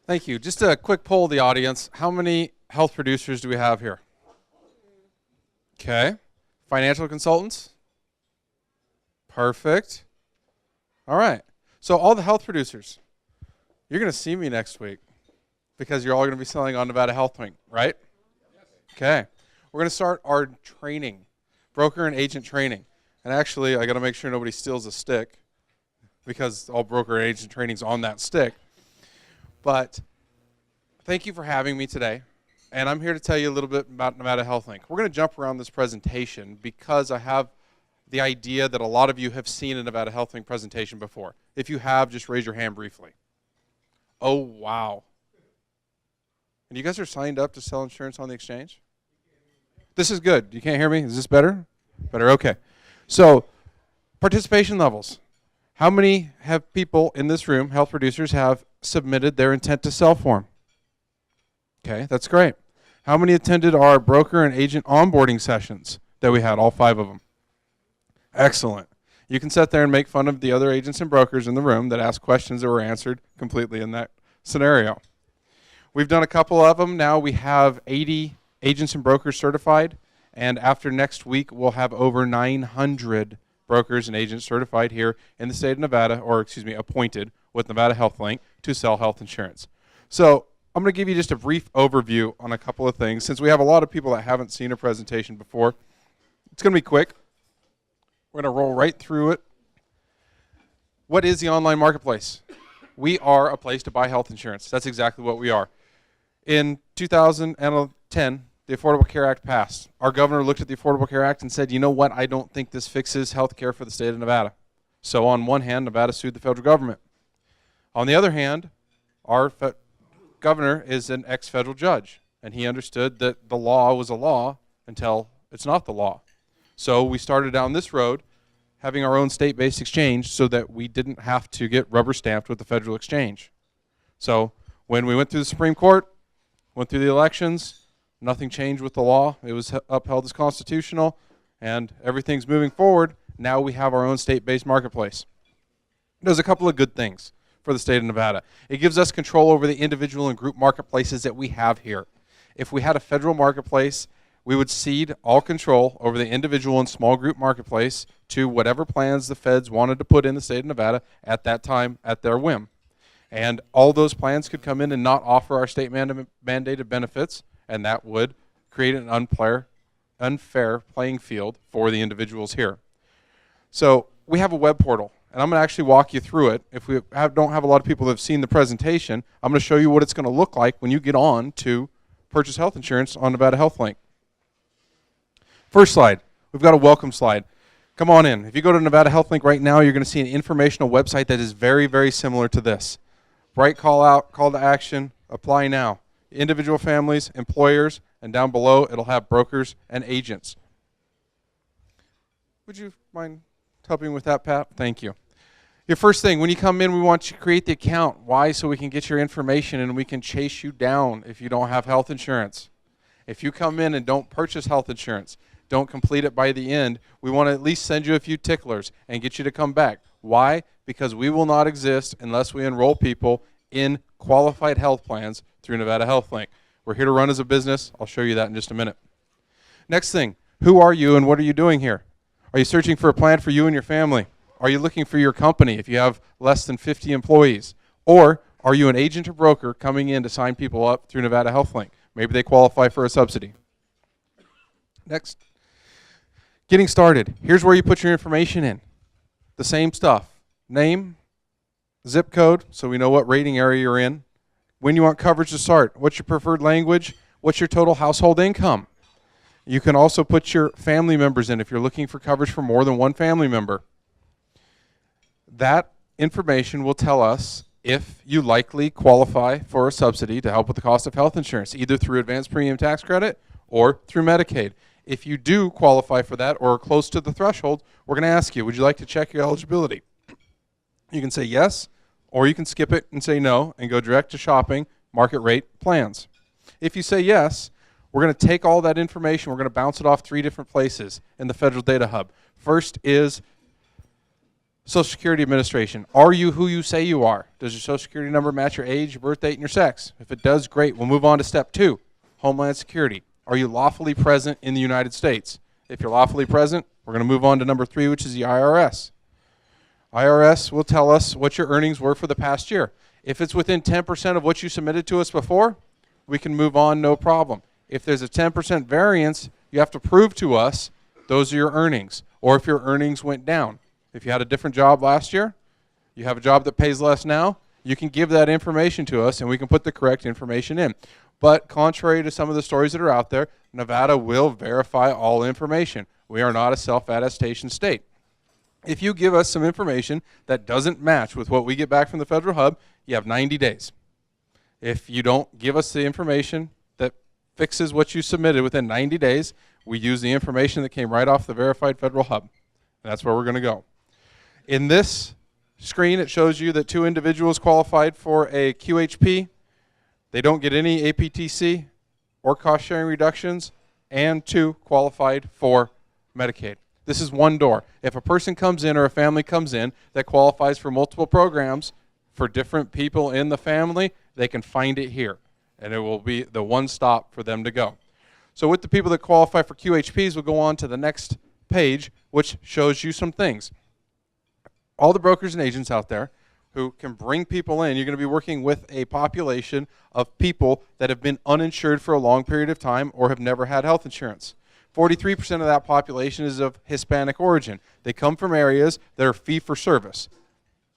Thank you. Just a quick poll of the audience. How many health producers do we have here? Okay. Financial consultants? Perfect. All right. So all the health producers, you're going to see me next week because you're all going to be selling on Nevada Health Link, right? Okay. We're going to start our training, broker and agent training. And actually, I got to make sure nobody steals a stick because all broker and agent training's on that stick. But thank you for having me today. And I'm here to tell you a little bit about Nevada Health Link. We're going to jump around this presentation because I have the idea that a lot of you have seen a Nevada Health Link presentation before. If you have, just raise your hand briefly. Oh, wow. And you guys are signed up to sell insurance on the exchange? This is good. You can't hear me? Is this better? Better, okay. So, participation levels. How many have people in this room, health producers, have submitted their intent to sell form? Okay, that's great. How many attended our broker and agent onboarding sessions that we had, all 5 of them? Excellent. You can sit there and make fun of the other agents and brokers in the room that asked questions that were answered completely in that scenario. We've done a couple of them. Now we have 80 agents and brokers certified, and after next week, we'll have over 900 brokers and agents certified here in the state of Nevada, or excuse me, appointed with Nevada Health Link to sell health insurance. So I'm going to give you just a brief overview on a couple of things. Since we have a lot of people that haven't seen a presentation before, it's going to be quick. We're going to roll right through it. What is the online marketplace? We are a place to buy health insurance. That's exactly what we are. In 2010, the Affordable Care Act passed. Our governor looked at the Affordable Care Act and said, you know what, I don't think this fixes health care for the state of Nevada. So on one hand, Nevada sued the federal government. On the other hand, our governor is an ex-federal judge, and he understood that the law was a law until it's not the law. So we started down this road, having our own state-based exchange so that we didn't have to get rubber stamped with the federal exchange. So when we went through the Supreme Court, went through the elections, nothing changed with the law. It was upheld as constitutional, and everything's moving forward. Now we have our own state-based marketplace. There's a couple of good things for the state of Nevada. It gives us control over the individual and group marketplaces that we have here. If we had a federal marketplace, we would cede all control over the individual and small group marketplace to whatever plans the feds wanted to put in the state of Nevada at that time at their whim. And all those plans could come in and not offer our state mandated benefits, and that would create an unfair playing field for the individuals here. So we have a web portal. And I'm going to actually walk you through it. If we don't have a lot of people that have seen the presentation, I'm going to show you what it's going to look like when you get on to purchase health insurance on Nevada Health Link. First slide, we've got a welcome slide. Come on in. If you go to Nevada Health Link right now, you're going to see an informational website that is very, very similar to this. Bright call out, call to action, apply now. Individual families, employers, and down below it'll have brokers and agents. Would you mind helping with that, Pat? Thank you. Your first thing, when you come in, we want you to create the account. Why? So we can get your information and we can chase you down if you don't have health insurance. If you come in and don't purchase health insurance, don't complete it by the end, we want to at least send you a few ticklers and get you to come back. Why? Because we will not exist unless we enroll people in qualified health plans through Nevada Health Link. We're here to run as a business. I'll show you that in just a minute. Next thing, who are you and what are you doing here? Are you searching for a plan for you and your family? Are you looking for your company if you have less than 50 employees? Or are you an agent or broker coming in to sign people up through Nevada Health Link? Maybe they qualify for a subsidy. Next. Getting started. Here's where you put your information in. The same stuff. Name, zip code, so we know what rating area you're in. When you want coverage to start. What's your preferred language? What's your total household income? You can also put your family members in if you're looking for coverage for more than one family member. That information will tell us if you likely qualify for a subsidy to help with the cost of health insurance, either through advanced premium tax credit or through Medicaid. If you do qualify for that or are close to the threshold, we're going to ask you, would you like to check your eligibility? You can say yes, or you can skip it and say no and go direct to shopping market rate plans. If you say yes, we're going to take all that information, we're going to bounce it off 3 different places in the Federal Data Hub. First is Social Security Administration. Are you who you say you are? Does your Social Security number match your age, your birth date, and your sex? If it does, great. We'll move on to step 2, Homeland Security. Are you lawfully present in the United States? If you're lawfully present, we're going to move on to number 3, which is the IRS. IRS will tell us what your earnings were for the past year. If it's within 10% of what you submitted to us before, we can move on, no problem. If there's a 10% variance, you have to prove to us those are your earnings, or if your earnings went down. If you had a different job last year, you have a job that pays less now, you can give that information to us and we can put the correct information in. But contrary to some of the stories that are out there, Nevada will verify all information. We are not a self-attestation state. If you give us some information that doesn't match with what we get back from the federal hub, you have 90 days. If you don't give us the information that fixes what you submitted within 90 days, we use the information that came right off the verified federal hub. That's where we're going to go. In this screen, it shows you that 2 individuals qualified for a QHP. They don't get any APTC or cost-sharing reductions, and 2 qualified for Medicaid. This is one door. If a person comes in or a family comes in that qualifies for multiple programs for different people in the family, they can find it here, and it will be the one stop for them to go. So with the people that qualify for QHPs, we'll go on to the next page, which shows you some things. All the brokers and agents out there who can bring people in, you're going to be working with a population of people that have been uninsured for a long period of time or have never had health insurance. 43% of that population is of Hispanic origin. They come from areas that are fee-for-service.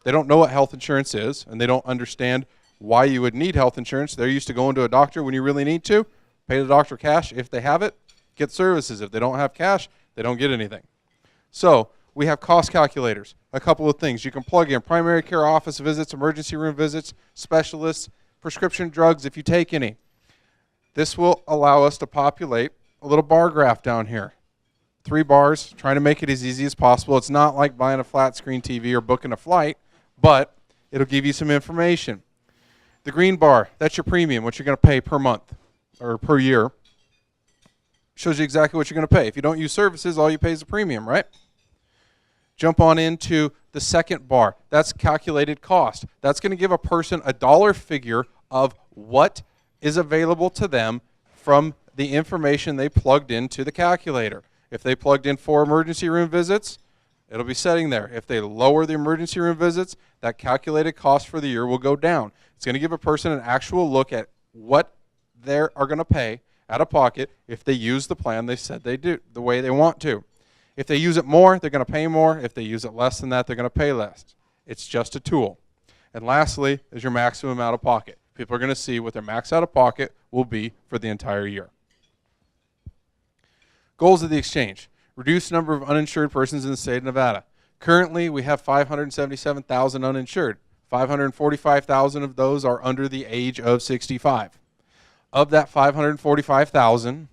They don't know what health insurance is, and they don't understand why you would need health insurance. They're used to going to a doctor when you really need to, pay the doctor cash. If they have it, get services. If they don't have cash, they don't get anything. So we have cost calculators, a couple of things. You can plug in primary care office visits, emergency room visits, specialists, prescription drugs if you take any. This will allow us to populate a little bar graph down here. 3 bars, trying to make it as easy as possible. It's not like buying a flat screen TV or booking a flight, but it'll give you some information. The green bar, that's your premium, what you're going to pay per month or per year. Shows you exactly what you're going to pay. If you don't use services, all you pay is a premium, right? Jump on into the second bar. That's calculated cost. That's going to give a person a dollar figure of what is available to them from the information they plugged into the calculator. If they plugged in 4 emergency room visits, it'll be setting there. If they lower the emergency room visits, that calculated cost for the year will go down. It's going to give a person an actual look at what they are going to pay out of pocket if they use the plan they said they do, the way they want to. If they use it more, they're going to pay more. If they use it less than that, they're going to pay less. It's just a tool. And lastly is your maximum out of pocket. People are going to see what their max out of pocket will be for the entire year. Goals of the exchange. Reduce number of uninsured persons in the state of Nevada. Currently, we have 577,000 uninsured. 545,000 of those are under the age of 65. Of that 545,000,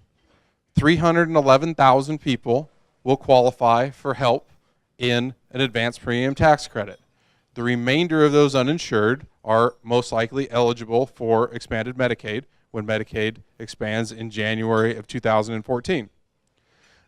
311,000 people will qualify for help in an advanced premium tax credit. The remainder of those uninsured are most likely eligible for expanded Medicaid when Medicaid expands in January of 2014.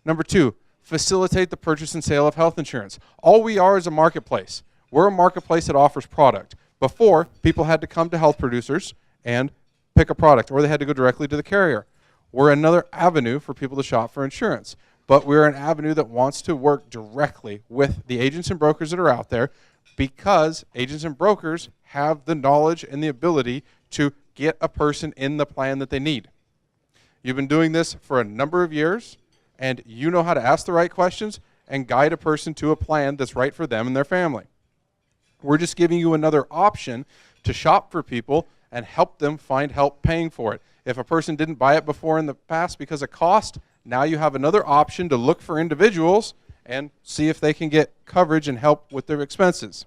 Number 2, facilitate the purchase and sale of health insurance. All we are is a marketplace. We're a marketplace that offers product. Before, people had to come to health producers and pick a product, or they had to go directly to the carrier. We're another avenue for people to shop for insurance, but we're an avenue that wants to work directly with the agents and brokers that are out there because agents and brokers have the knowledge and the ability to get a person in the plan that they need. You've been doing this for a number of years, and you know how to ask the right questions and guide a person to a plan that's right for them and their family. We're just giving you another option to shop for people and help them find help paying for it. If a person didn't buy it before in the past because of cost, now you have another option to look for individuals and see if they can get coverage and help with their expenses.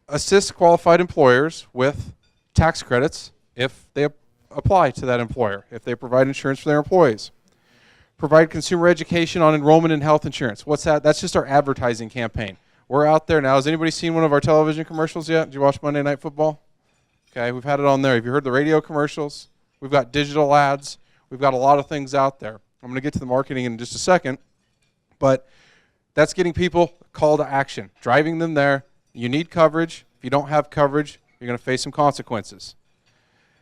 Assist qualified employers with tax credits if they apply to that employer, if they provide insurance for their employees. Provide consumer education on enrollment in health insurance. What's that? That's just our advertising campaign. We're out there now. Has anybody seen one of our television commercials yet? Did you watch Monday Night Football? Okay, we've had it on there. Have you heard the radio commercials? We've got digital ads. We've got a lot of things out there. I'm going to get to the marketing in just a second. But That's getting people a call to action, driving them there. You need coverage. If you don't have coverage, you're going to face some consequences.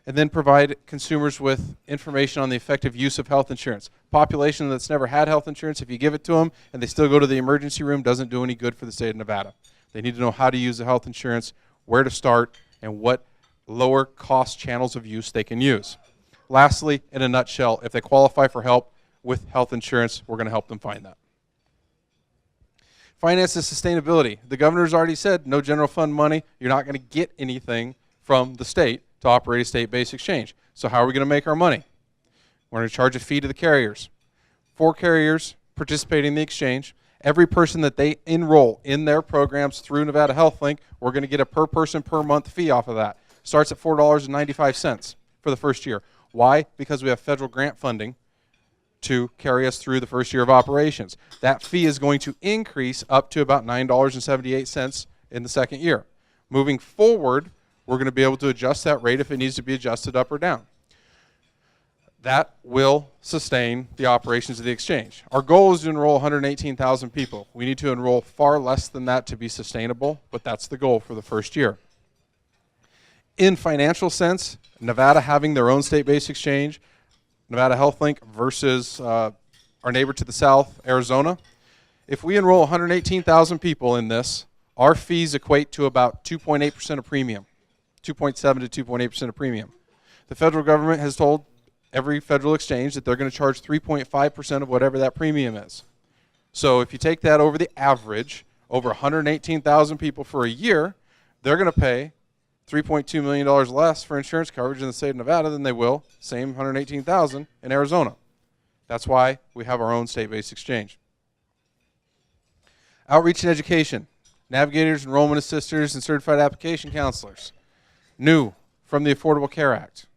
And then provide consumers with information on the effective use of health insurance. Population that's never had health insurance, if you give it to them and they still go to the emergency room, doesn't do any good for the state of Nevada. They need to know how to use the health insurance, where to start, and what lower cost channels of use they can use. Lastly, in a nutshell, if they qualify for help with health insurance, we're going to help them find that. Finance and sustainability. The governor's already said no general fund money. You're not going to get anything from the state to operate a state-based exchange. So how are we going to make our money? We're going to charge a fee to the carriers. 4 carriers participating in the exchange. Every person that they enroll in their programs through Nevada HealthLink, we're going to get a per person per month fee off of that. Starts at $4.95 for the first year. Why? Because we have federal grant funding to carry us through the first year of operations. That fee is going to increase up to about $9.78 in the second year. Moving forward, we're going to be able to adjust that rate if it needs to be adjusted up or down. That will sustain the operations of the exchange. Our goal is to enroll 118,000 people. We need to enroll far less than that to be sustainable, but that's the goal for the first year. In financial sense, Nevada having their own state-based exchange, Nevada HealthLink versus our neighbor to the south, Arizona. If we enroll 118,000 people in this, our fees equate to about 2.8% of premium, 2.7 to 2.8% of premium. The federal government has told every federal exchange that they're going to charge 3.5% of whatever that premium is. So if you take that over the average, over 118,000 people for a year, they're going to pay $3.2 million less for insurance coverage in the state of Nevada than they will, same 118,000 in Arizona. That's why we have our own state-based exchange. Outreach and education. Navigators, enrollment assisters, and certified application counselors. New from the Affordable Care Act.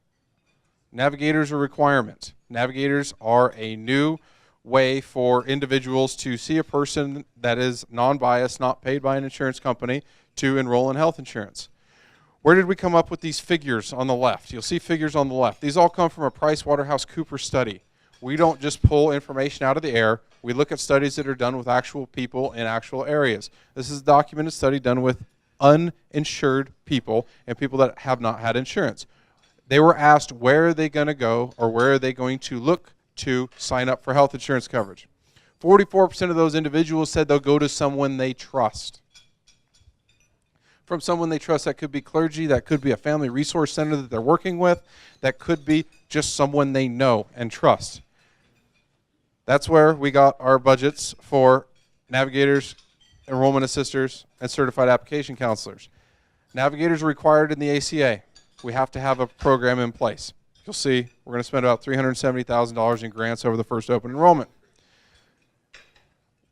Navigators are a requirement. Navigators are a new way for individuals to see a person that is non-biased, not paid by an insurance company, to enroll in health insurance. Where did we come up with these figures on the left? You'll see figures on the left. These all come from a PricewaterhouseCoopers study. We don't just pull information out of the air. We look at studies that are done with actual people in actual areas. This is a documented study done with uninsured people and people that have not had insurance. They were asked where are they going to go or where are they going to look to sign up for health insurance coverage. 44% of those individuals said they'll go to someone they trust. From someone they trust, that could be clergy, that could be a family resource center that they're working with, that could be just someone they know and trust. That's where we got our budgets for navigators, enrollment assisters, and certified application counselors. Navigators are required in the ACA. We have to have a program in place. You'll see we're going to spend about $370,000 in grants over the first open enrollment.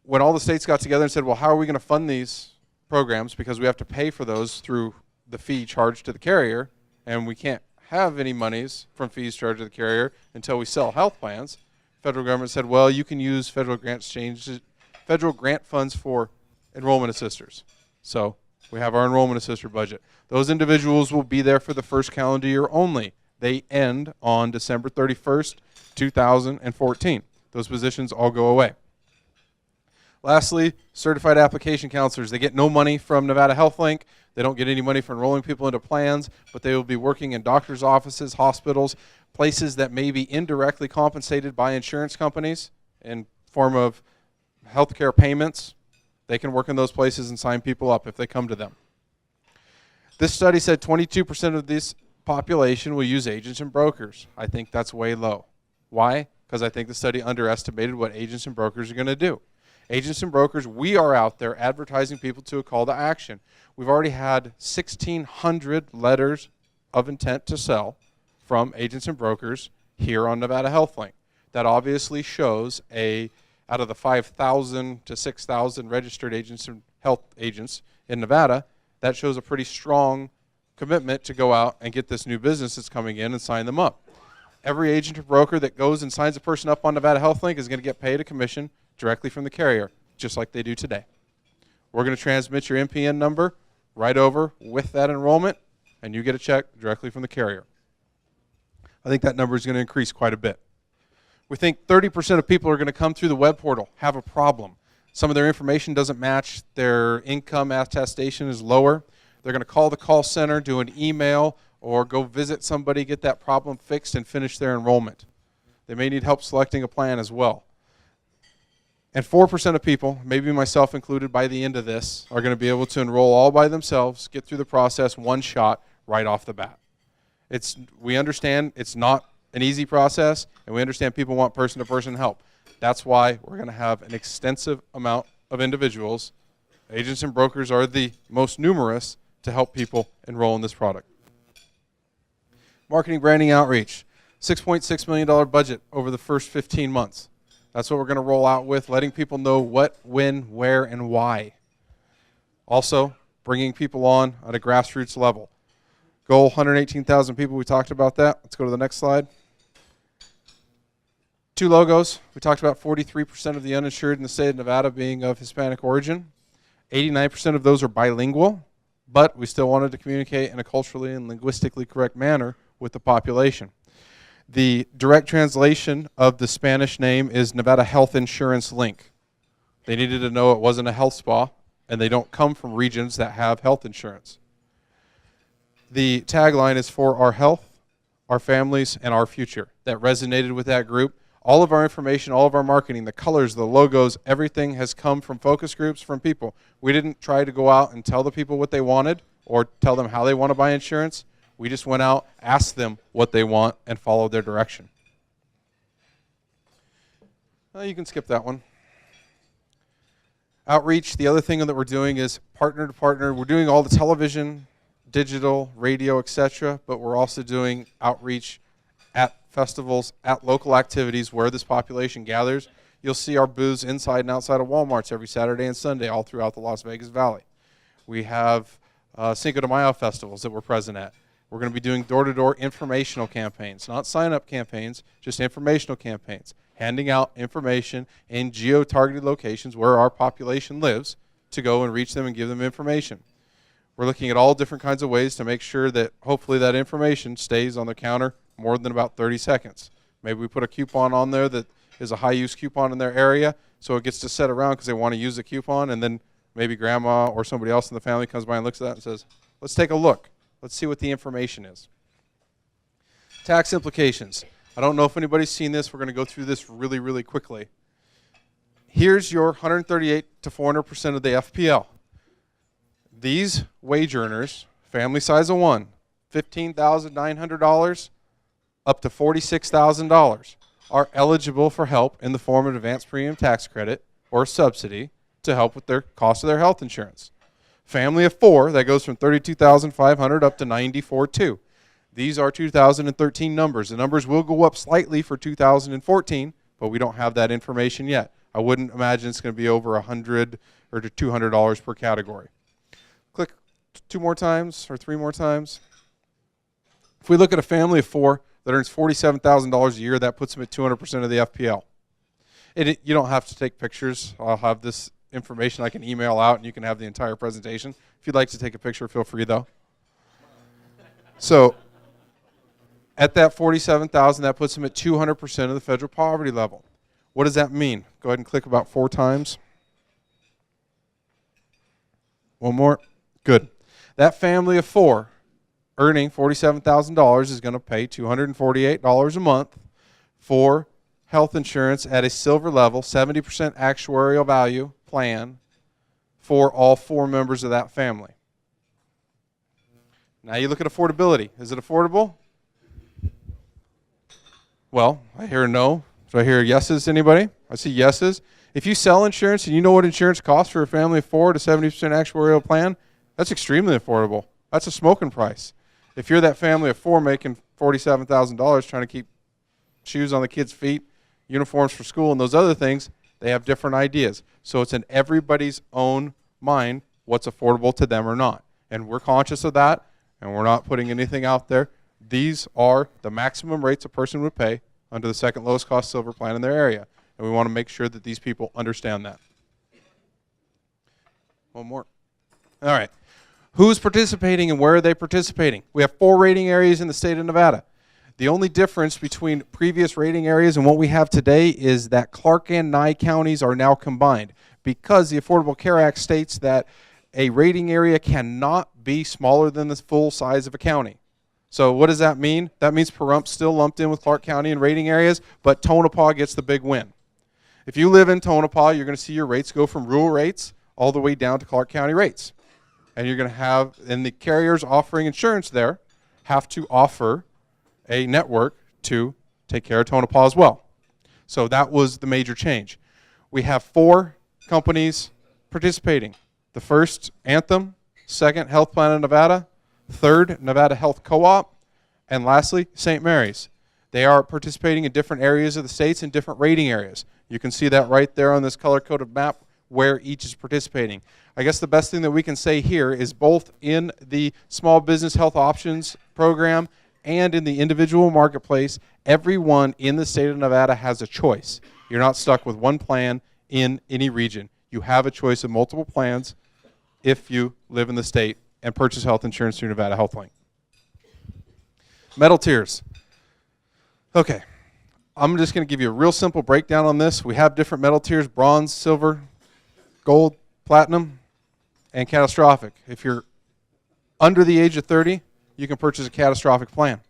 When all the states got together and said, well, how are we going to fund these programs, because we have to pay for those through the fee charged to the carrier, and we can't have any monies from fees charged to the carrier until we sell health plans. Federal government said, well, you can use federal grant funds for enrollment assisters. So we have our enrollment assister budget. Those individuals will be there for the first calendar year only. They end on December 31st, 2014. Those positions all go away. Lastly, certified application counselors. They get no money from Nevada HealthLink. They don't get any money for enrolling people into plans, but they will be working in doctors' offices, hospitals, places that may be indirectly compensated by insurance companies in form of healthcare payments. They can work in those places and sign people up if they come to them. This study said 22% of this population will use agents and brokers. I think that's way low. Why? Because I think the study underestimated what agents and brokers are going to do. Agents and brokers, we are out there advertising people to a call to action. We've already had 1,600 letters of intent to sell from agents and brokers here on Nevada HealthLink. That obviously shows out of the 5,000 to 6,000 registered agents and health agents in Nevada, that shows a pretty strong commitment to go out and get this new business that's coming in and sign them up. Every agent or broker that goes and signs a person up on Nevada HealthLink is going to get paid a commission directly from the carrier, just like they do today. We're going to transmit your MPN number right over with that enrollment, and you get a check directly from the carrier. I think that number is going to increase quite a bit. We think 30% of people are going to come through the web portal, have a problem. some of their information doesn't match, their income attestation is lower, they're going to call the call center, do an email, or go visit somebody, get that problem fixed, and finish their enrollment. They may need help selecting a plan as well. And 4% of people, maybe myself included by the end of this, are going to be able to enroll all by themselves, get through the process one shot right off the bat. We understand it's not an easy process, and we understand people want person-to-person help. That's why we're going to have an extensive amount of individuals. Agents and brokers are the most numerous to help people enroll in this product. Marketing, branding, outreach. $6.6 million budget over the first 15 months. That's what we're going to roll out with, letting people know what, when, where, and why. Also, bringing people on at a grassroots level. Goal, 118,000 people. We talked about that. Let's go to the next slide. 2 logos. We talked about 43% of the uninsured in the state of Nevada being of Hispanic origin. 89% of those are bilingual, but we still wanted to communicate in a culturally and linguistically correct manner with the population. The direct translation of the Spanish name is Nevada Health Insurance Link. They needed to know it wasn't a health spa, and they don't come from regions that have health insurance. The tagline is for our health, our families, and our future. That resonated with that group. All of our information, all of our marketing, the colors, the logos, everything has come from focus groups, from people. We didn't try to go out and tell the people what they wanted or tell them how they want to buy insurance. We just went out, asked them what they want, and followed their direction. You can skip that one. Outreach, the other thing that we're doing is partner to partner. We're doing all the television, digital, radio, etc., but we're also doing outreach at festivals, at local activities where this population gathers. You'll see our booths inside and outside of Walmarts every Saturday and Sunday all throughout the Las Vegas Valley. We have Cinco de Mayo festivals that we're present at. We're going to be doing door-to-door informational campaigns, not sign-up campaigns, just informational campaigns, handing out information in geo-targeted locations where our population lives to go and reach them and give them information. We're looking at all different kinds of ways to make sure that hopefully that information stays on the counter more than about 30 seconds. Maybe we put a coupon on there that is a high-use coupon in their area, so it gets to sit around because they want to use the coupon, and then maybe grandma or somebody else in the family comes by and looks at that and says, let's take a look. Let's see what the information is. Tax implications. I don't know if anybody's seen this. We're going to go through this really, really quickly. Here's your 138 to 400% of the FPL. These wage earners, family size of one, $15,900 up to $46,000, are eligible for help in the form of advanced premium tax credit or subsidy to help with their cost of their health insurance. Family of 4, that goes from $32,500 up to $94,200. These are 2013 numbers. The numbers will go up slightly for 2014, but we don't have that information yet. I wouldn't imagine it's going to be over $100 or to $200 per category. Click 2 more times or 3 more times. If we look at a family of 4 that earns $47,000 a year, that puts them at 200% of the FPL. You don't have to take pictures. I'll have this information I can email out, and you can have the entire presentation. If you'd like to take a picture, feel free, though. So at that $47,000, that puts them at 200% of the federal poverty level. What does that mean? Go ahead and click about 4 times. One more. Good. That family of 4 earning $47,000 is going to pay $248 a month for health insurance at a silver level, 70% actuarial value plan for all 4 members of that family. Now you look at affordability. Is it affordable? Well, I hear a no. So I hear yeses. Anybody? I see yeses. If you sell insurance and you know what insurance costs for a family of 4 to 70% actuarial plan, that's extremely affordable. That's a smoking price. If you're that family of 4 making $47,000 trying to keep shoes on the kids' feet, uniforms for school, and those other things, they have different ideas. So it's in everybody's own mind what's affordable to them or not. And we're conscious of that, and we're not putting anything out there. These are the maximum rates a person would pay under the second lowest cost silver plan in their area. And we want to make sure that these people understand that. One more. All right. Who's participating and where are they participating? We have 4 rating areas in the state of Nevada. The only difference between previous rating areas and what we have today is that Clark and Nye counties are now combined. because the Affordable Care Act states that a rating area cannot be smaller than the full size of a county. So what does that mean? That means Pahrump still lumped in with Clark County in rating areas, but Tonopah gets the big win. If you live in Tonopah, you're going to see your rates go from rural rates all the way down to Clark County rates. And you're going to have, and the carriers offering insurance there have to offer a network to take care of Tonopah as well. So that was the major change. We have 4 companies participating. The first, Anthem. Second, Health Plan of Nevada. Third, Nevada Health Co-op. And lastly, St. Mary's. They are participating in different areas of the states and different rating areas. You can see that right there on this color-coded map where each is participating. I guess the best thing that we can say here is both in the Small Business Health Options program and in the individual marketplace, everyone in the state of Nevada has a choice. You're not stuck with one plan in any region. You have a choice of multiple plans if you live in the state and purchase health insurance through Nevada HealthLink. Metal tiers. Okay, I'm just going to give you a real simple breakdown on this. We have different metal tiers: bronze, silver, gold, platinum, and catastrophic. If you're under the age of 30, you can purchase a catastrophic plan.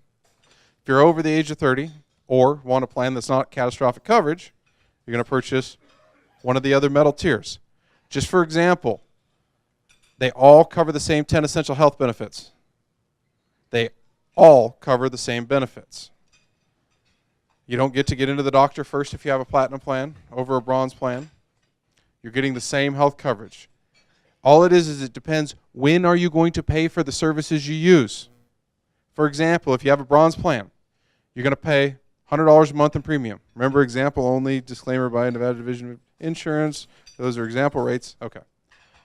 If you're over the age of 30 or want a plan that's not catastrophic coverage, you're going to purchase one of the other metal tiers. Just for example, they all cover the same 10 essential health benefits. They all cover the same benefits. You don't get to get into the doctor first if you have a platinum plan over a bronze plan. You're getting the same health coverage. All it is it depends when are you going to pay for the services you use. For example, if you have a bronze plan, you're going to pay $100 a month in premium. Remember, example only, disclaimer by Nevada Division of Insurance. Those are example rates. Okay.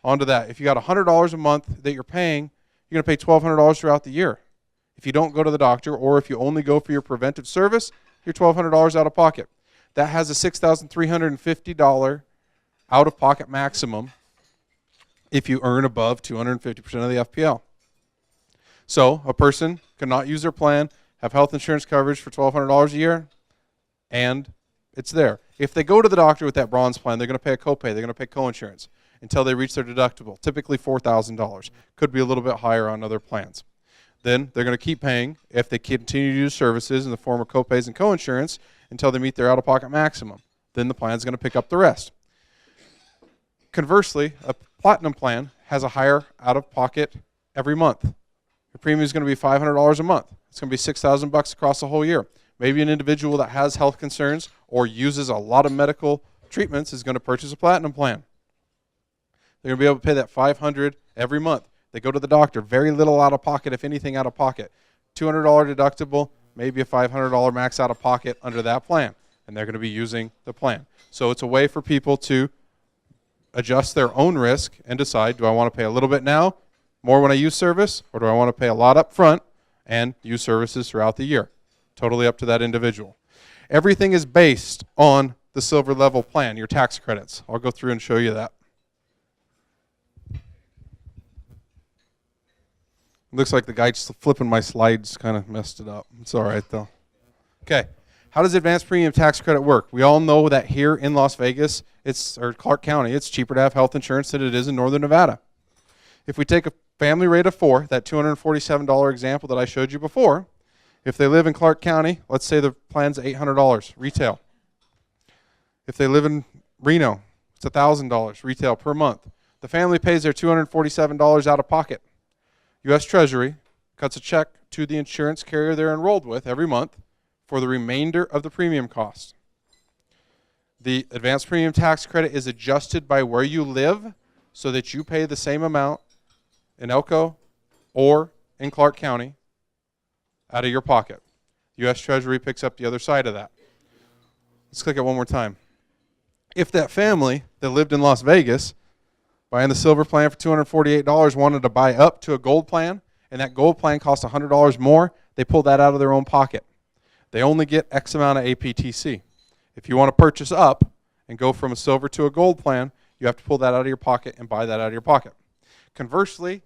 On to that. If you got $100 a month that you're paying, you're going to pay $1,200 throughout the year. If you don't go to the doctor or if you only go for your preventive service, you're $1,200 out of pocket. That has a $6,350 out-of-pocket maximum if you earn above 250% of the FPL. So a person cannot use their plan, have health insurance coverage for $1,200 a year, and it's there. If they go to the doctor with that bronze plan, they're going to pay a copay. They're going to pay coinsurance until they reach their deductible, typically $4,000. Could be a little bit higher on other plans. Then they're going to keep paying if they continue to use services in the form of copays and coinsurance until they meet their out-of-pocket maximum. Then the plan is going to pick up the rest. Conversely, a platinum plan has a higher out-of-pocket every month. Your premium is going to be $500 a month. It's going to be $6,000 across the whole year. Maybe an individual that has health concerns or uses a lot of medical treatments is going to purchase a platinum plan. They're going to be able to pay that $500 every month. They go to the doctor, very little out of pocket, if anything out of pocket. $200 deductible, maybe a $500 max out of pocket under that plan, and they're going to be using the plan. So it's a way for people to adjust their own risk and decide, do I want to pay a little bit now, more when I use service, or do I want to pay a lot up front and use services throughout the year? Totally up to that individual. Everything is based on the silver level plan, your tax credits. I'll go through and show you that. Looks like the guy just flipping my slides kind of messed it up. It's all right, though. Okay. How does advanced premium tax credit work? We all know that here in Las Vegas, or Clark County, it's cheaper to have health insurance than it is in Northern Nevada. If we take a family rate of 4, that $247 example that I showed you before, if they live in Clark County, let's say the plan's $800 retail. If they live in Reno, it's $1,000 retail per month. The family pays their $247 out of pocket. U.S. Treasury cuts a check to the insurance carrier they're enrolled with every month for the remainder of the premium cost. The advanced premium tax credit is adjusted by where you live so that you pay the same amount in Elko or in Clark County out of your pocket. U.S. Treasury picks up the other side of that. Let's click it one more time. If that family that lived in Las Vegas buying the silver plan for $248 wanted to buy up to a gold plan, and that gold plan cost $100 more, they pull that out of their own pocket. They only get X amount of APTC. If you want to purchase up and go from a silver to a gold plan, you have to pull that out of your pocket and buy that out of your pocket. Conversely,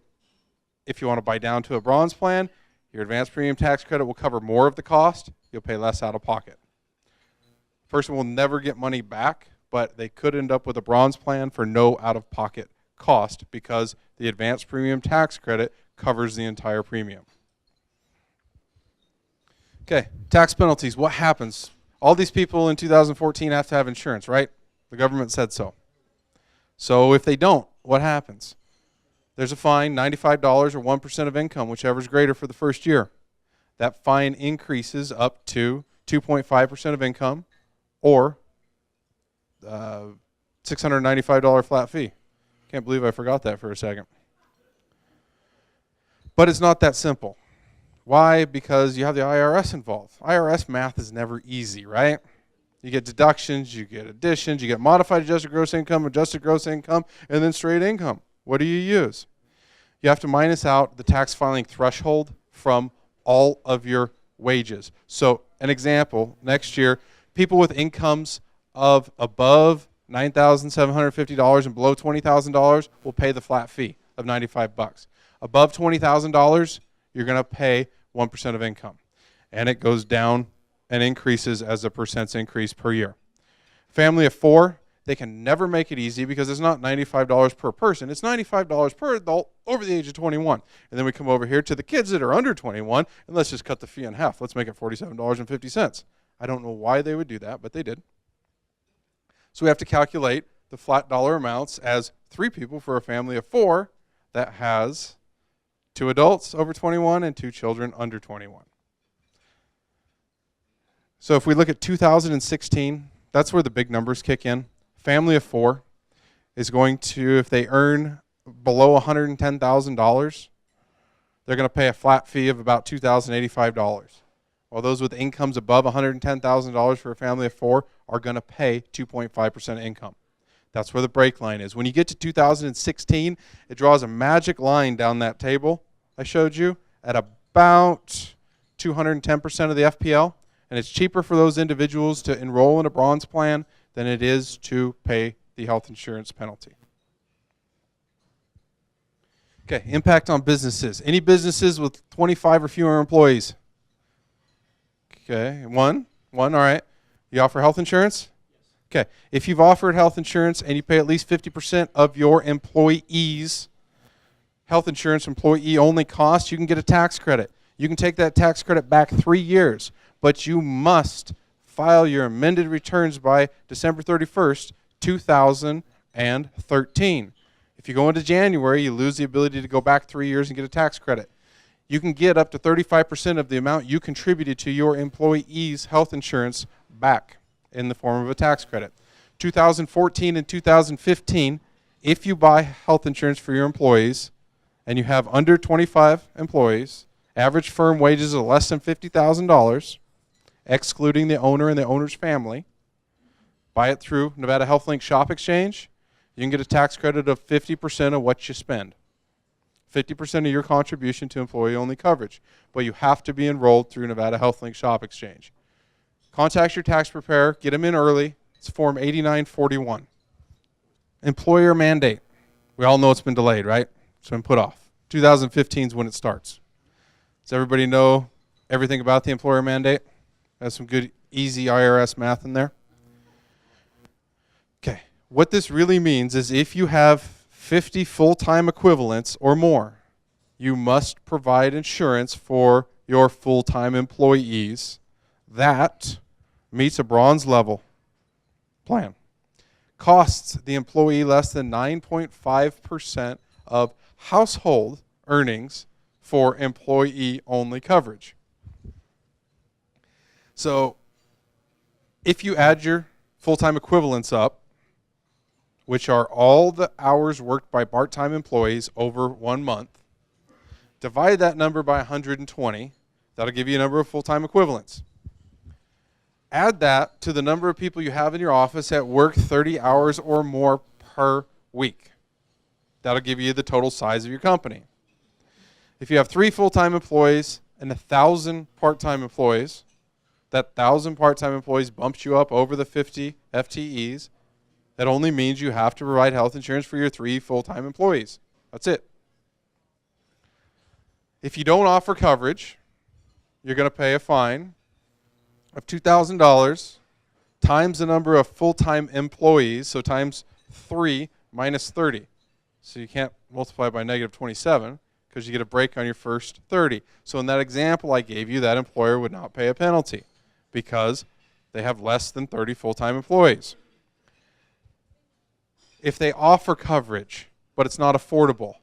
if you want to buy down to a bronze plan, your advanced premium tax credit will cover more of the cost. You'll pay less out of pocket. A person will never get money back but they could end up with a bronze plan for no out-of-pocket cost because the advanced premium tax credit covers the entire premium. Okay, tax penalties. What happens? All these people in 2014 have to have insurance, right? The government said so. So if they don't, what happens? There's a fine, $95 or 1% of income, whichever is greater for the first year. That fine increases up to 2.5% of income or $695 flat fee. Can't believe I forgot that for a second. But it's not that simple. Why? Because you have the IRS involved. IRS math is never easy, right? You get deductions, you get additions, you get modified adjusted gross income, and then straight income. What do you use? You have to minus out the tax filing threshold from all of your wages. So an example, next year, people with incomes of above $9,750 and below $20,000 will pay the flat fee of $95. Above $20,000, you're going to pay 1% of income. And it goes down and increases as the percents increase per year. Family of 4, they can never make it easy because it's not $95 per person. It's $95 per adult over the age of 21. And then we come over here to the kids that are under 21, and let's just cut the fee in half. Let's make it $47.50. I don't know why they would do that, but they did. So we have to calculate the flat dollar amounts as 3 people for a family of 4 that has 2 adults over 21 and 2 children under 21. So if we look at 2016, that's where the big numbers kick in. Family of 4 is going to, if they earn below $110,000, they're going to pay a flat fee of about $2,085. While those with incomes above $110,000 for a family of 4 are going to pay 2.5% income. That's where the break line is. When you get to 2016, it draws a magic line down that table I showed you at about 210% of the FPL. And it's cheaper for those individuals to enroll in a bronze plan than it is to pay the health insurance penalty. Okay, impact on businesses. Any businesses with 25 or fewer employees? Okay, one, all right. You offer health insurance? Okay, if you've offered health insurance and you pay at least 50% of your employees' health insurance employee-only costs, you can get a tax credit. You can take that tax credit back 3 years, but you must file your amended returns by December 31st, 2013. If you go into January, you lose the ability to go back 3 years and get a tax credit. You can get up to 35% of the amount you contributed to your employees' health insurance back in the form of a tax credit. 2014 and 2015, if you buy health insurance for your employees and you have under 25 employees, average firm wages of less than $50,000, excluding the owner and the owner's family, buy it through Nevada HealthLink Shop Exchange, you can get a tax credit of 50% of what you spend. 50% of your contribution to employee-only coverage. But you have to be enrolled through Nevada HealthLink Shop Exchange. Contact your tax preparer. Get them in early. It's Form 8941. Employer mandate. We all know it's been delayed, right? It's been put off. 2015 is when it starts. Does everybody know everything about the employer mandate? Has some good, easy IRS math in there. Okay. What this really means is if you have 50 full-time equivalents or more, you must provide insurance for your full-time employees. That meets a bronze level plan. Costs the employee less than 9.5% of household earnings for employee-only coverage. So if you add your full-time equivalents up, which are all the hours worked by part-time employees over 1 month, divide that number by 120. That'll give you a number of full-time equivalents. Add that to the number of people you have in your office that work 30 hours or more per week. That'll give you the total size of your company. If you have 3 full-time employees and 1,000 part-time employees, that 1,000 part-time employees bumps you up over the 50 FTEs. That only means you have to provide health insurance for your 3 full-time employees. That's it. If you don't offer coverage, you're going to pay a fine of $2,000 times the number of full-time employees, so times 3 minus 30. So you can't multiply by negative 27 because you get a break on your first 30. So in that example I gave you, that employer would not pay a penalty because they have less than 30 full-time employees. If they offer coverage, but it's not affordable,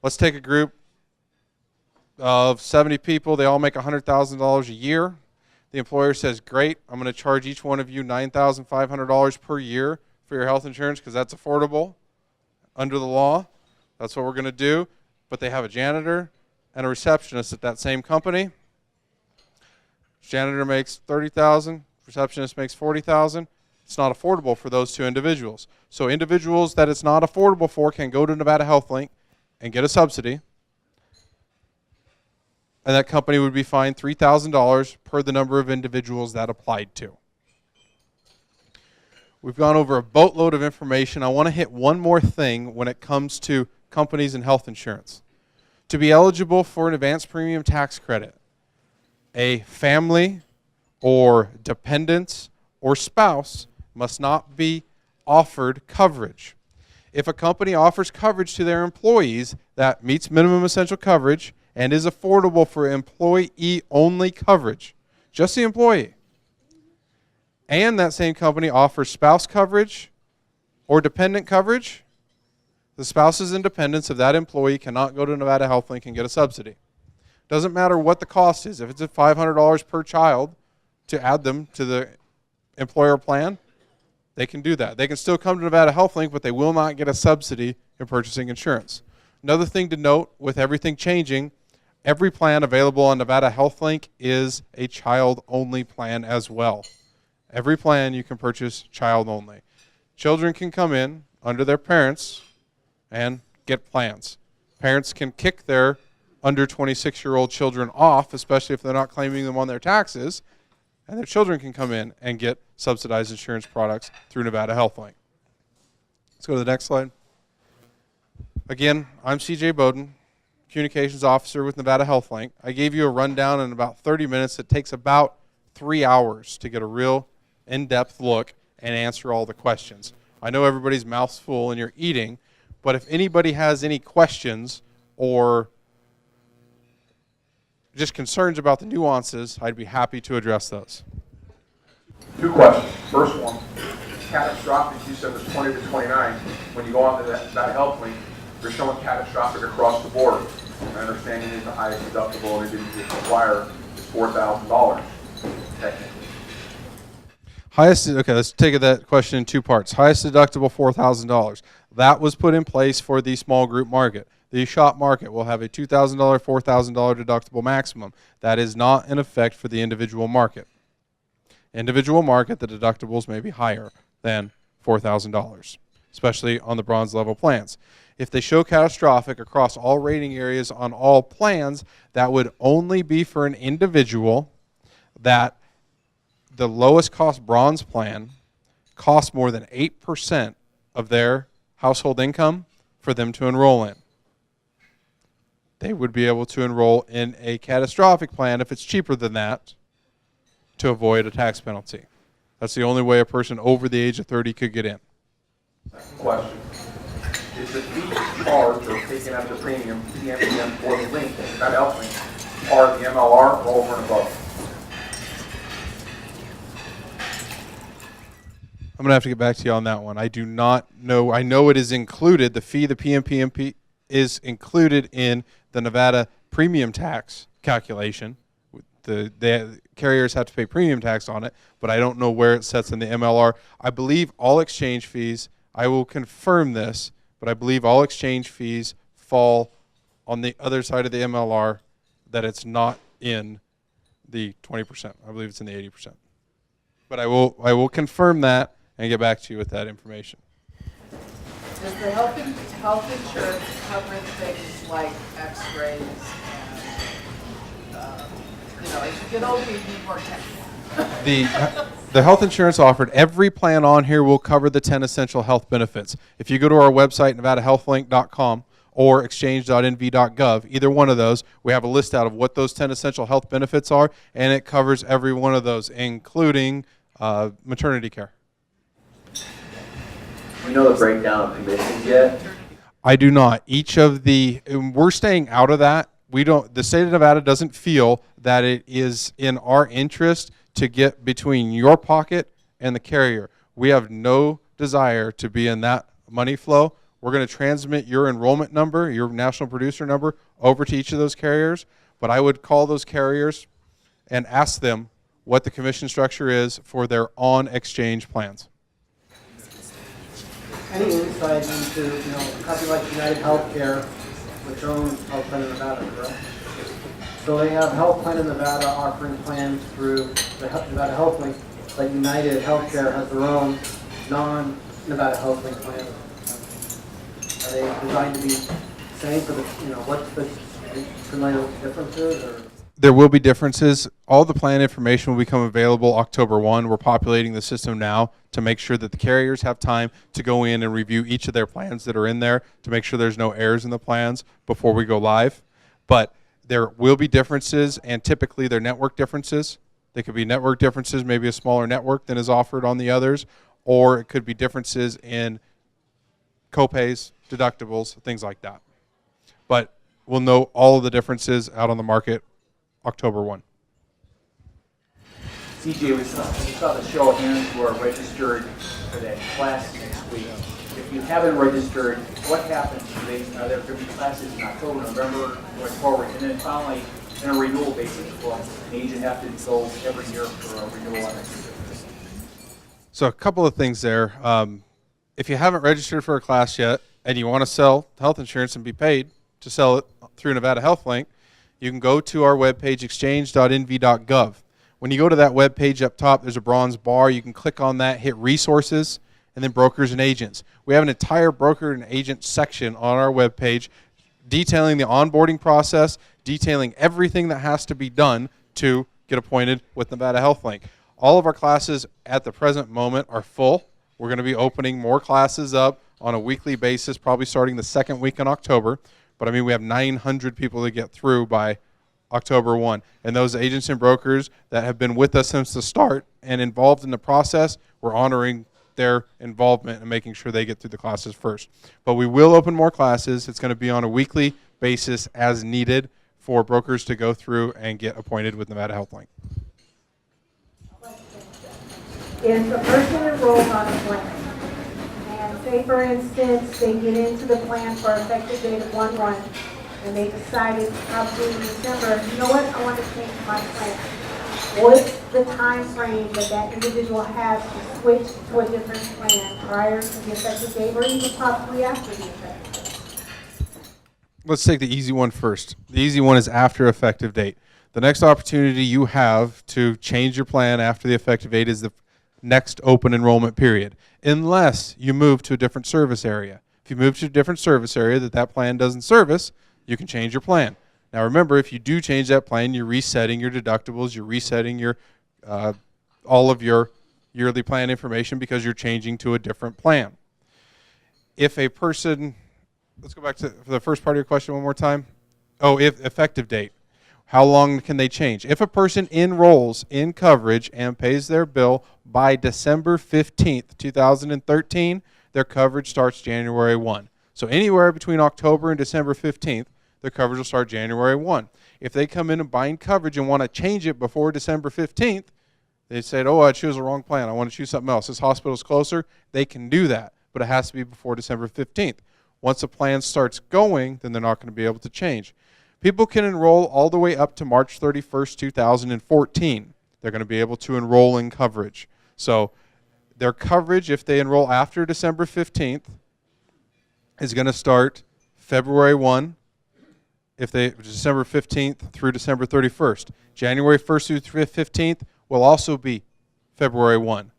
let's take a group of 70 people. They all make $100,000 a year. The employer says, great, I'm going to charge each one of you $9,500 per year for your health insurance because that's affordable under the law. That's what we're going to do. But they have a janitor and a receptionist at that same company. Janitor makes $30,000, receptionist makes $40,000. It's not affordable for those two individuals. So individuals that it's not affordable for can go to Nevada HealthLink and get a subsidy. And that company would be fined $3,000 per the number of individuals that applied to. We've gone over a boatload of information. I want to hit one more thing when it comes to companies and health insurance. To be eligible for an advanced premium tax credit, a family or dependent or spouse must not be offered coverage. If a company offers coverage to their employees that meets minimum essential coverage and is affordable for employee-only coverage, just the employee, and that same company offers spouse coverage or dependent coverage, the spouses and dependents of that employee cannot go to Nevada HealthLink and get a subsidy. Doesn't matter what the cost is. If it's at $500 per child to add them to the employer plan, they can do that. They can still come to Nevada HealthLink, but they will not get a subsidy in purchasing insurance. Another thing to note, with everything changing, every plan available on Nevada HealthLink is a child-only plan as well. Every plan you can purchase child-only. Children can come in under their parents and get plans. Parents can kick their under 26-year-old children off, especially if they're not claiming them on their taxes, and their children can come in and get subsidized insurance products through Nevada HealthLink. Let's go to the next slide. Again, I'm CJ Bowden, Communications Officer with Nevada HealthLink. I gave you a rundown in about 30 minutes. It takes about 3 hours to get a real in-depth look and answer all the questions. I know everybody's mouth's full and you're eating, but if anybody has any questions or just concerns about the nuances, I'd be happy to address those. 2 questions. First one, catastrophic, you said was 20 to 29. When you go on to that HealthLink, you're showing catastrophic across the board. My understanding is the highest deductible they didn't require is $4,000, technically. Okay, let's take that question in 2 parts. Highest deductible, $4,000. That was put in place for the small group market. The shop market will have a $2,000, $4,000 deductible maximum. That is not in effect for the individual market. Individual market, the deductibles may be higher than $4,000, especially on the bronze level plans. If they show catastrophic across all rating areas on all plans, that would only be for an individual that the lowest cost bronze plan costs more than 8% of their household income for them to enroll in. They would be able to enroll in a catastrophic plan if it's cheaper than that to avoid a tax penalty. That's the only way a person over the age of 30 could get in. Second question. Is the fee charged or taken out of the premium, PMPM, for the link, that HealthLink, part of the MLR or over and above? I'm going to have to get back to you on that one. I do not know. I know it is included. The fee, the PMPM is included in the Nevada premium tax calculation. The carriers have to pay premium tax on it, but I don't know where it sets in the MLR. I believe all exchange fees, I will confirm this, but I believe all exchange fees fall on the other side of the MLR, that it's not in the 20%. I believe it's in the 80%. But I will confirm that and get back to you with that information. Does the health insurance cover things like x-rays and, as you get older, you need more testing? The health insurance offered, every plan on here will cover the 10 essential health benefits. If you go to our website, nevadahealthlink.com or exchange.nv.gov, either one of those, we have a list out of what those 10 essential health benefits are, and it covers every one of those, including maternity care. Do you know the breakdown of commissions yet? I do not. We're staying out of that. The state of Nevada doesn't feel that it is in our interest to get between your pocket and the carrier. We have no desire to be in that money flow. We're going to transmit your enrollment number, your national producer number, over to each of those carriers. But I would call those carriers and ask them what the commission structure is for their on-exchange plans. Any insight into, a company like United Healthcare, which owns Health Plan in Nevada, correct? So they have Health Plan in Nevada offering plans through the Nevada Health Link, but United Healthcare has their own non-Nevada Health Link plan. Are they designed to be same for the, what's the familiar differences? Or? There will be differences. All the plan information will become available October 1. We're populating the system now to make sure that the carriers have time to go in and review each of their plans that are in there to make sure there's no errors in the plans before we go live. But there will be differences, and typically they're network differences. They could be network differences, maybe a smaller network than is offered on the others, or it could be differences in copays, deductibles, things like that. But we'll know all of the differences out on the market October 1. CJ, we saw the show of hands who are registered for that class next week. If you haven't registered, what happens? Are there going to be classes in October, November, going forward? And then finally, in a renewal basis, will an agent have to go every year for a renewal on it? So a couple of things there. If you haven't registered for a class yet and you want to sell health insurance and be paid to sell it through Nevada Health Link, you can go to our webpage, exchange.nv.gov. When you go to that webpage up top, there's a bronze bar. You can click on that, hit resources, and then brokers and agents. We have an entire broker and agent section on our webpage detailing the onboarding process, detailing everything that has to be done to get appointed with Nevada Health Link. All of our classes at the present moment are full. We're going to be opening more classes up on a weekly basis, probably starting the second week in October. But I mean, we have 900 people to get through by October 1. And those agents and brokers that have been with us since the start and involved in the process, we're honoring their involvement and making sure they get through the classes first. But we will open more classes. It's going to be on a weekly basis as needed for brokers to go through and get appointed with Nevada Health Link. If a person enrolls on a plan, and say for instance, they get into the plan for effective date of 1/1, and they decided probably in December, you know what, I want to change my plan. What's the time frame that that individual has to switch to a different plan prior to the effective date, or even possibly after the effective date? Let's take the easy one first. The easy one is after effective date. The next opportunity you have to change your plan after the effective date is the next open enrollment period, unless you move to a different service area. If you move to a different service area that plan doesn't service, you can change your plan. Now remember, if you do change that plan, you're resetting your deductibles, you're resetting your all of your yearly plan information because you're changing to a different plan. If a person, let's go back to the first part of your question one more time. Oh, if effective date. How long can they change? If a person enrolls in coverage and pays their bill by December 15th, 2013, their coverage starts January 1. So anywhere between October and December 15th, their coverage will start January 1. If they come in and bind coverage and want to change it before December 15th, they said, oh, I chose the wrong plan. I want to choose something else. This hospital's closer. They can do that, but it has to be before December 15th. Once the plan starts going, then they're not going to be able to change. People can enroll all the way up to March 31st, 2014. They're going to be able to enroll in coverage. So their coverage, if they enroll after December 15th, is going to start February 1, December 15th through December 31st. January 1st through 15th will also be February 1.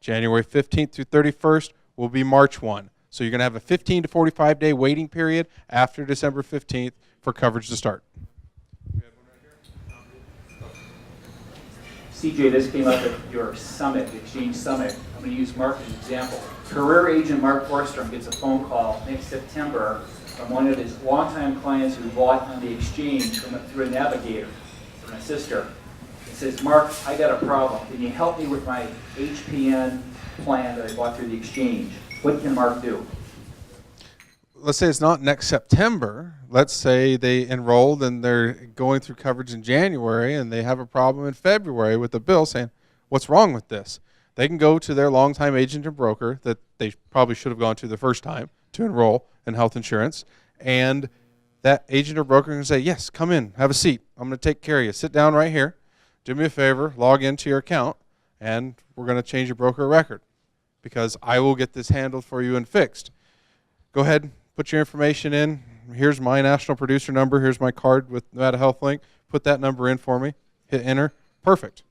January 15th through 31st will be March 1. So you're going to have a 15 to 45 day waiting period after December 15th for coverage to start. CJ, this came up at your summit, the Exchange Summit. I'm going to use Mark as an example. Career agent Mark Forstrom gets a phone call next September from one of his longtime clients who bought on the exchange through a navigator, from a sister. says, Mark, I got a problem. Can you help me with my HPN plan that I bought through the exchange? What can Mark do? Let's say it's not next September. Let's say they enrolled and they're going through coverage in January and they have a problem in February with the bill saying, what's wrong with this? They can go to their longtime agent or broker that they probably should have gone to the first time to enroll in health insurance, and that agent or broker can say, yes, come in, have a seat. I'm going to take care of you. Sit down right here. Do me a favor, log into your account, and we're going to change your broker record because I will get this handled for you and fixed. Go ahead, put your information in. Here's my national producer number. Here's my card with Nevada Health Link. Put that number in for me. Hit enter. Perfect.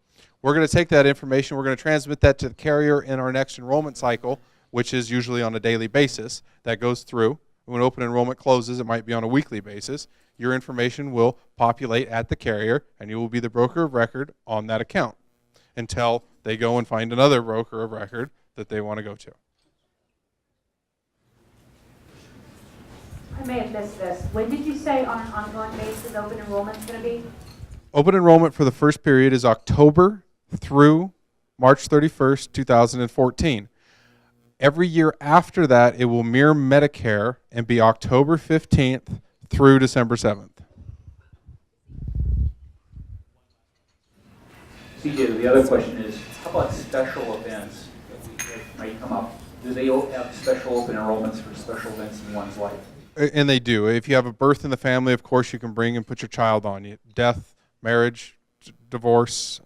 We're going to take that information. We're going to transmit that to the carrier in our next enrollment cycle, which is usually on a daily basis. That goes through. When open enrollment closes, it might be on a weekly basis. Your information will populate at the carrier, and you will be the broker of record on that account until they go and find another broker of record that they want to go to. I may have missed this. When did you say on an ongoing basis open enrollment's going to be? Open enrollment for the first period is October through March 31st, 2014. Every year after that, it will mirror Medicare and be October 15th through December 7th. CJ, the other question is, how about special events that might come up? Do they have special open enrollments for special events in one's life? And they do. If you have a birth in the family, of course, you can bring and put your child on you. Death, marriage, divorce,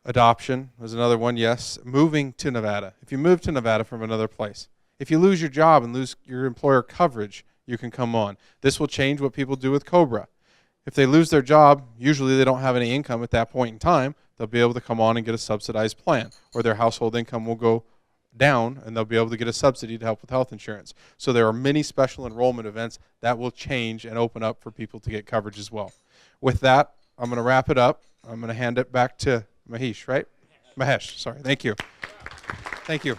adoption was another one, yes. Moving to Nevada. If you move to Nevada from another place. If you lose your job and lose your employer coverage, you can come on. This will change what people do with COBRA. If they lose their job, usually they don't have any income at that point in time. They'll be able to come on and get a subsidized plan, or their household income will go down and they'll be able to get a subsidy to help with health insurance. So there are many special enrollment events that will change and open up for people to get coverage as well. With that, I'm going to wrap it up. I'm going to hand it back to Mahesh, right? Mahesh, sorry. Thank you. Thank you.